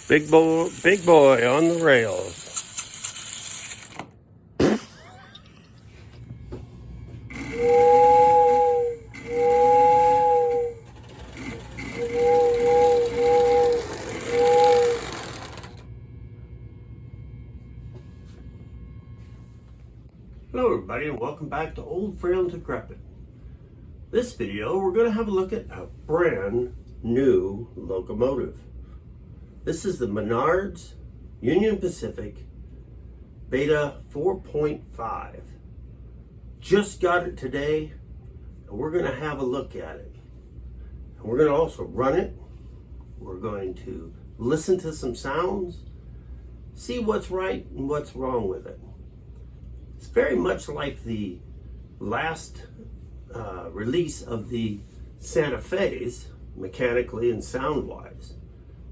Big boy on the rails. Hello everybody and welcome back to Old, Frail, and Decrepit. This video we're going to have a look at a brand new locomotive. This is the Menards Union Pacific Beta 4.5. Just got it today and we're going to have a look at it. And we're going to also run it. We're going to listen to some sounds, see what's right and what's wrong with it. It's very much like the last release of the Santa Fe's, mechanically and sound-wise.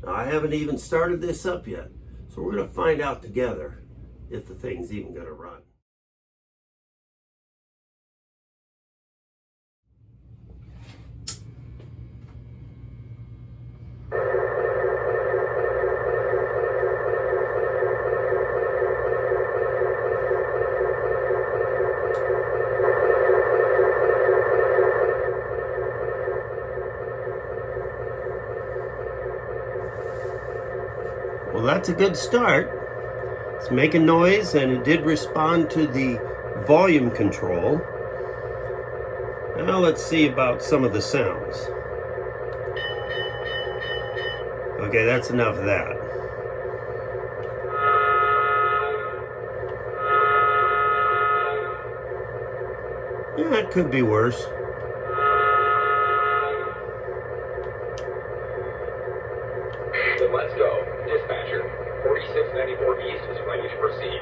Now, I haven't even started this up yet, so we're going to find out together if the thing's even going to run. Well, that's a good start. It's making noise and it did respond to the volume control. Now let's see about some of the sounds. Okay, that's enough of that. Yeah, it could be worse. Let's go. Dispatcher, 4694 East is ready to proceed.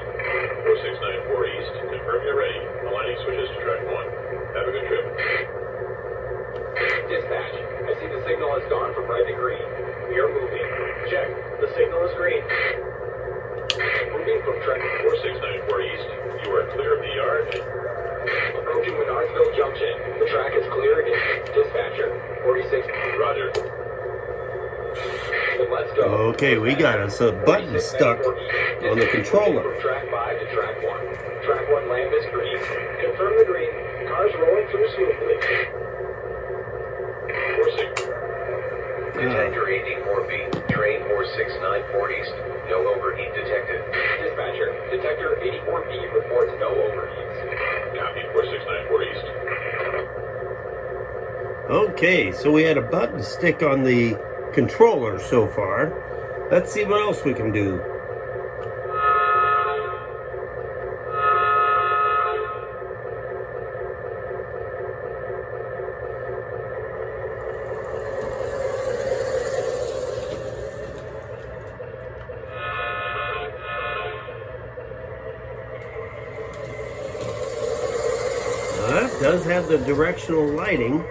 4694 East, confirm you're ready. Aligning switches to track 1. Have a good trip. Dispatch, I see the signal has gone from red to green. We are moving. Check. The signal is green. Moving from track 4694 East, you are clear of the yard. approaching Menardsville Junction. The track is clear. Dispatcher, 46. Roger. Let's go. Okay, we got us a button stuck on the controller. From track 5 to track 1. Track 1 lamp is green. Confirm the green. Cars rolling through smoothly. 46. Detector 84B. Train 4694 East. No overheat detected. Dispatcher, detector 84B reports no overheats. Copy, 4694 East. Okay, so we had a button stick on the controller so far. Let's see what else we can do. Now, that does have the directional lighting.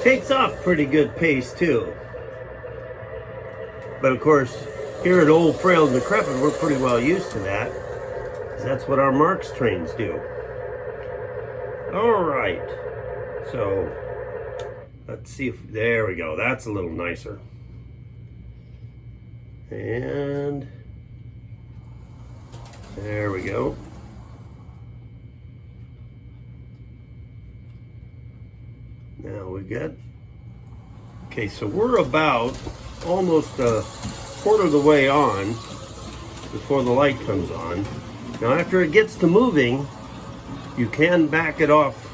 Takes off pretty good pace too. But of course, here at Old, Frail, and Decrepit, we're pretty well used to that, 'cause that's what our Marks trains do. All right, so let's see if, there we go, that's a little nicer. And there we go. Now we got, okay, so we're about almost a quarter of the way on before the light comes on. Now after it gets to moving, you can back it off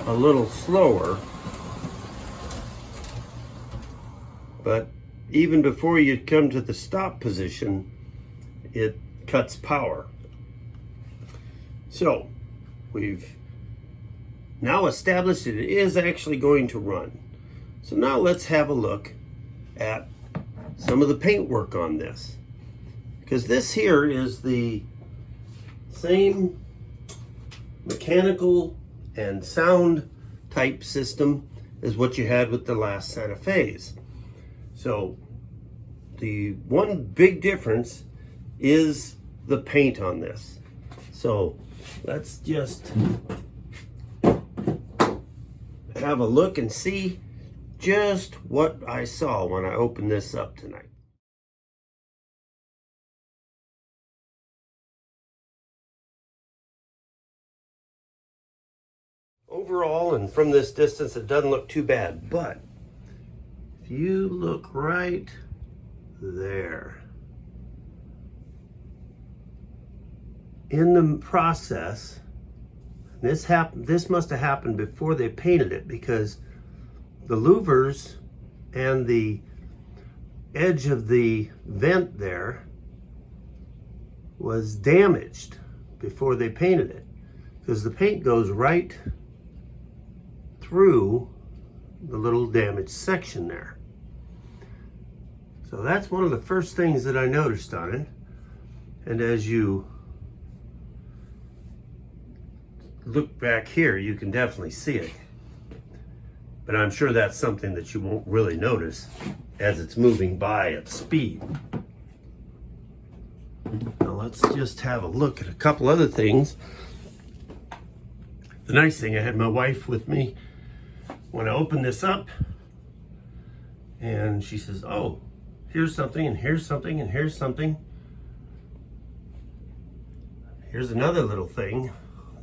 a little slower. But even before you come to the stop position, it cuts power. So we've now established that it is actually going to run. So now let's have a look at some of the paintwork on this. Because this here is the same mechanical and sound type system as what you had with the last Santa Fe's. So the one big difference is the paint on this. So let's just have a look and see just what I saw when I opened this up tonight. Overall, and from this distance, it doesn't look too bad, but if you look right there, in the process, this must have happened before they painted it, because the louvers and the edge of the vent there was damaged before they painted it, because the paint goes right through the little damaged section there. So that's one of the first things that I noticed on it. And as you look back here, you can definitely see it. But I'm sure that's something that you won't really notice as it's moving by at speed. Now let's just have a look at a couple other things. The nice thing, I had my wife with me when I opened this up, and she says, oh, here's something, and here's something, and here's something. Here's another little thing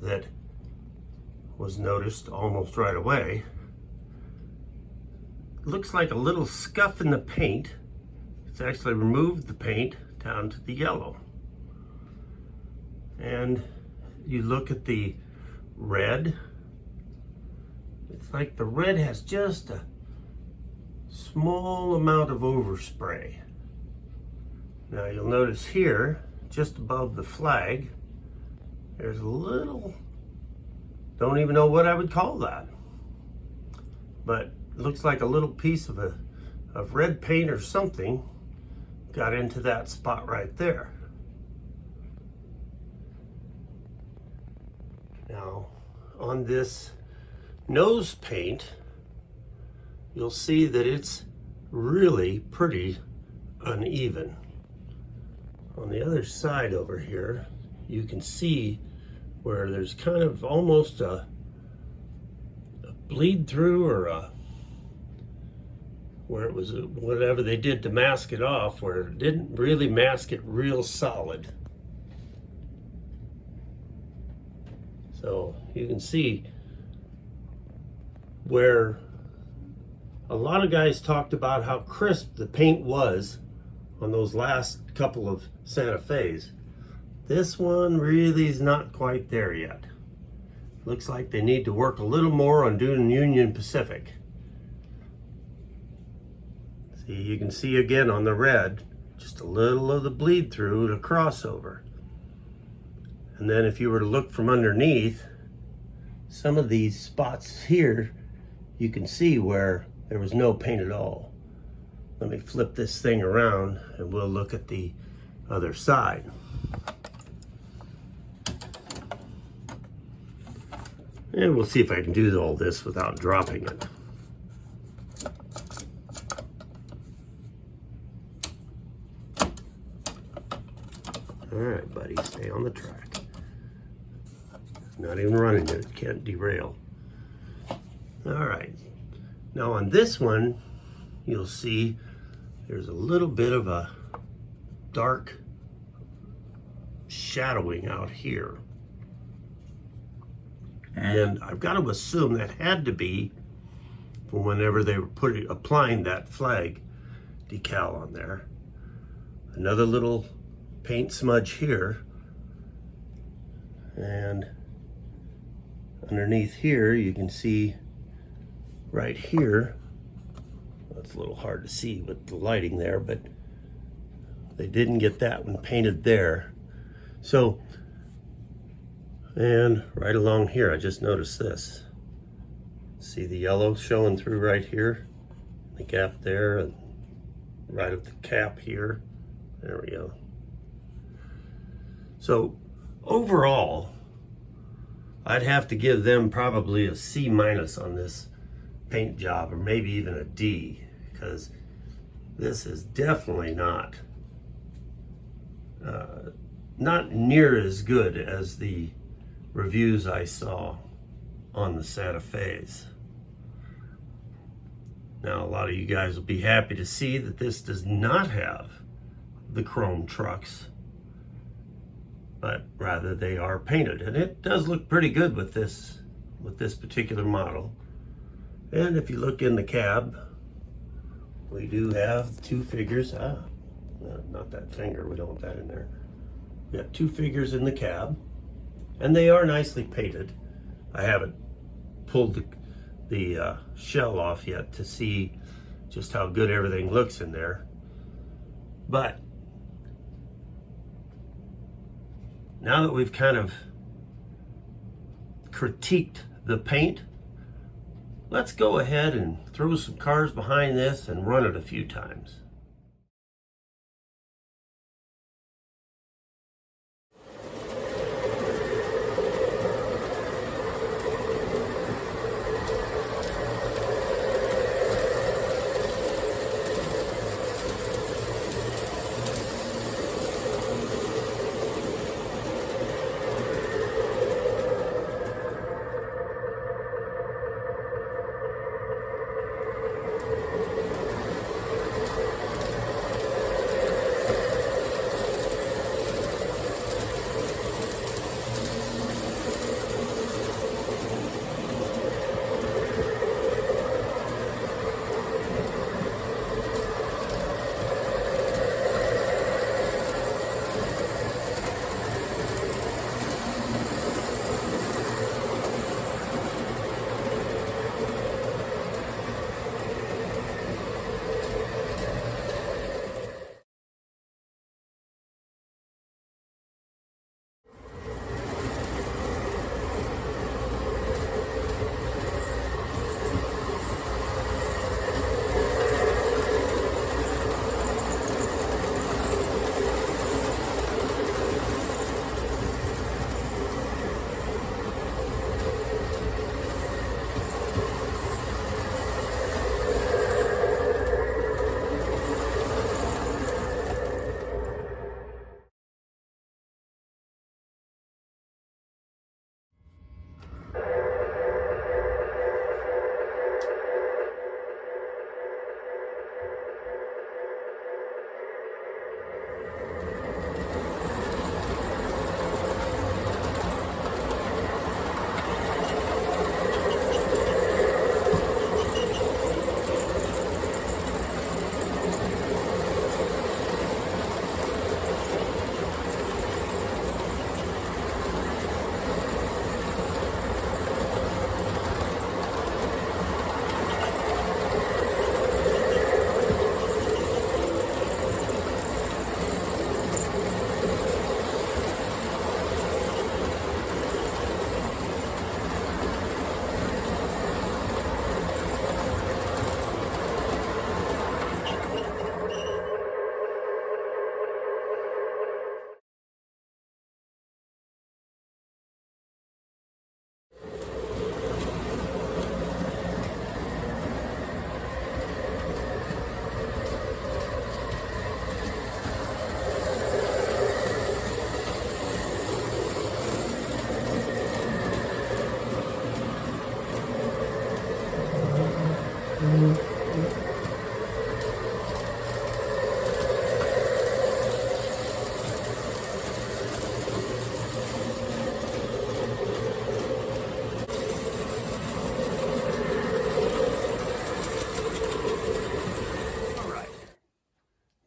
that was noticed almost right away. Looks like a little scuff in the paint. It's actually removed the paint down to the yellow. And you look at the red, it's like the red has just a small amount of overspray. Now you'll notice here, just above the flag, there's a little, don't even know what I would call that, but it looks like a little piece of red paint or something got into that spot right there. Now on this nose paint, you'll see that it's really pretty uneven. On the other side over here, you can see where there's kind of almost a bleed through, or where it was whatever they did to mask it off, where it didn't really mask it real solid. So you can see where a lot of guys talked about how crisp the paint was on those last couple of Santa Fe's. This one really is not quite there yet. Looks like they need to work a little more on doing Union Pacific. See, you can see again on the red, just a little of the bleed through to crossover. And then if you were to look from underneath, some of these spots here, you can see where there was no paint at all. Let me flip this thing around and we'll look at the other side. And we'll see if I can do all this without dropping it. All right, buddy, stay on the track. Not even running it, can't derail. All right, now on this one, you'll see there's a little bit of a dark shadowing out here. And I've got to assume that had to be from whenever they were applying that flag decal on there. Another little paint smudge here. And underneath here, you can see right here, it's a little hard to see with the lighting there, but they didn't get that one painted there. So, and right along here, I just noticed this. See the yellow showing through right here? The gap there, and right at the cap here. There we go. So, overall, I'd have to give them probably a C- on this paint job, or maybe even a D, because this is definitely not not near as good as the reviews I saw on the Santa Fe's. Now, a lot of you guys will be happy to see that this does not have the chrome trucks, but rather they are painted, and it does look pretty good with this particular model. And if you look in the cab, we do have two figures. Not that finger, we don't want that in there. We got two figures in the cab, and they are nicely painted. I haven't pulled the shell off yet to see just how good everything looks in there. But now that we've kind of critiqued the paint, let's go ahead and throw some cars behind this and run it a few times.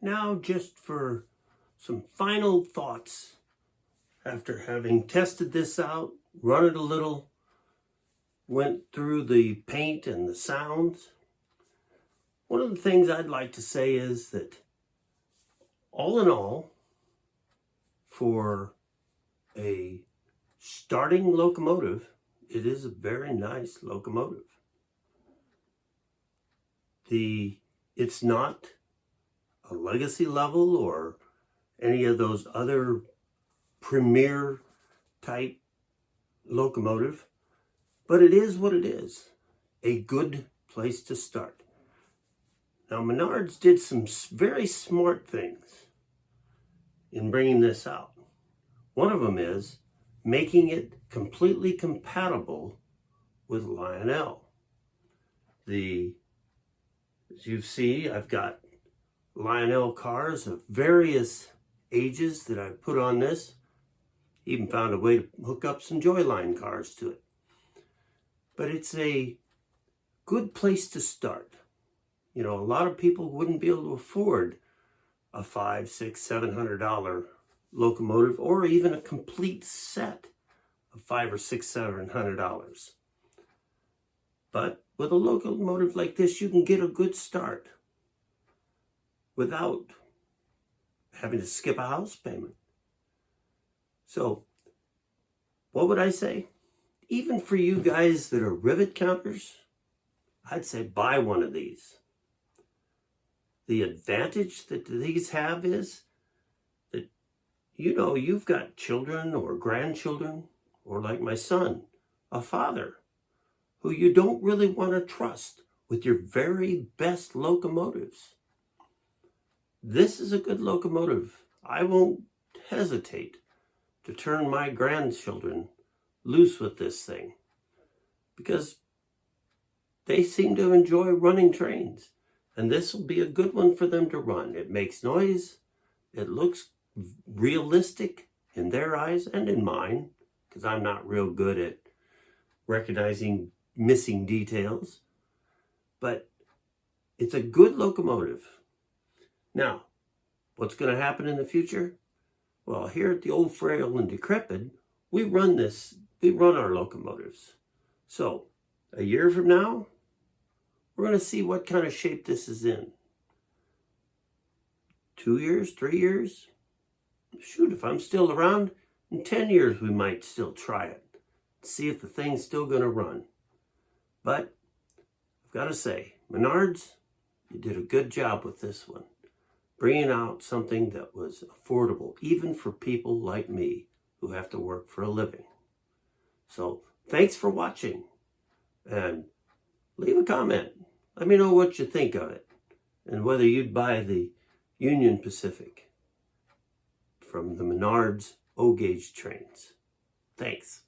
Now, just for some final thoughts, after having tested this out, run it a little, went through the paint and the sounds, one of the things I'd like to say is that all in all, for a starting locomotive, it is a very nice locomotive. It's not a legacy level or any of those other premier type locomotive, but it is what it is, a good place to start. Now, Menards did some very smart things in bringing this out. One of them is making it completely compatible with Lionel. As you see, I've got Lionel cars of various ages that I've put on this. Even found a way to hook up some Joyline cars to it. But it's a good place to start. You know, a lot of people wouldn't be able to afford a $500, $600, $700 locomotive, or even a complete set of $500 or $600, $700. But with a locomotive like this, you can get a good start without having to skip a house payment. So, what would I say? Even for you guys that are rivet counters, I'd say buy one of these. The advantage that these have is that, you know, you've got children or grandchildren, or like my son, a father, who you don't really want to trust with your very best locomotives. This is a good locomotive. I won't hesitate to turn my grandchildren loose with this thing, because they seem to enjoy running trains, and this will be a good one for them to run. It makes noise, it looks realistic in their eyes and in mine, because I'm not real good at recognizing missing details, but it's a good locomotive. Now, what's going to happen in the future? Well, here at the Old Frail and Decrepit, we run our locomotives. So, a year from now, we're going to see what kind of shape this is in. 2 years, 3 years? Shoot, if I'm still around, in 10 years we might still try it. See if the thing's still going to run. But, I've got to say, Menards, you did a good job with this one, bringing out something that was affordable, even for people like me who have to work for a living. So, thanks for watching, and leave a comment. Let me know what you think of it, and whether you'd buy the Union Pacific from the Menards O-Gauge trains. Thanks.